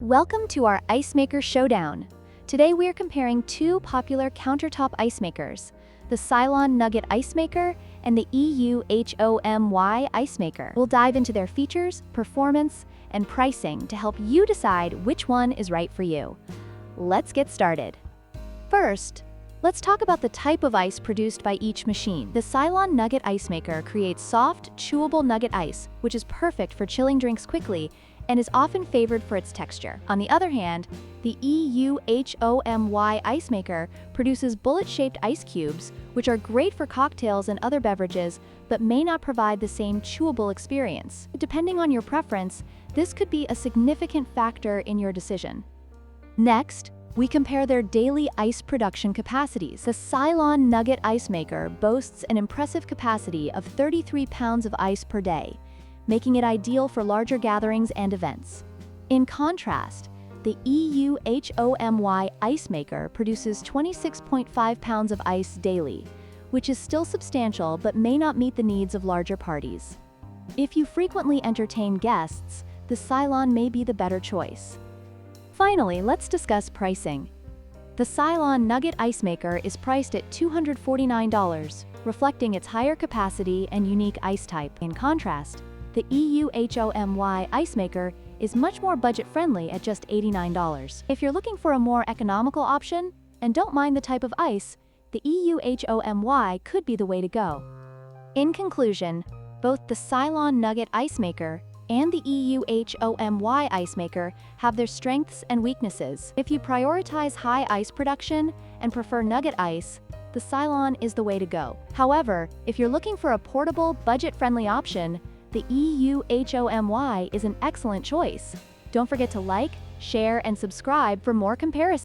Welcome to our Ice Maker Showdown. Today we are comparing two popular countertop ice makers, the Silonn Nugget Ice Maker and the EUHOMY Ice Maker. We'll dive into their features, performance, and pricing to help you decide which one is right for you. Let's get started. First, let's talk about the type of ice produced by each machine. The Silonn Nugget Ice Maker creates soft, chewable nugget ice, which is perfect for chilling drinks quickly and is often favored for its texture. On the other hand, the EUHOMY Ice Maker produces bullet-shaped ice cubes, which are great for cocktails and other beverages, but may not provide the same chewable experience. Depending on your preference, this could be a significant factor in your decision. Next, we compare their daily ice production capacities. The Silonn Nugget Ice Maker boasts an impressive capacity of 33 pounds of ice per day, making it ideal for larger gatherings and events. In contrast, the EUHOMY Ice Maker produces 26.5 pounds of ice daily, which is still substantial but may not meet the needs of larger parties. If you frequently entertain guests, the Silonn may be the better choice. Finally, let's discuss pricing. The Silonn Nugget Ice Maker is priced at $249, reflecting its higher capacity and unique ice type. In contrast, the EUHOMY Ice Maker is much more budget-friendly at just $89. If you're looking for a more economical option and don't mind the type of ice, the EUHOMY could be the way to go. In conclusion, both the Silonn Nugget Ice Maker and the EUHOMY Ice Maker have their strengths and weaknesses. If you prioritize high ice production and prefer nugget ice, the Silonn is the way to go. However, if you're looking for a portable, budget-friendly option, the EUHOMY is an excellent choice. Don't forget to like, share, and subscribe for more comparisons.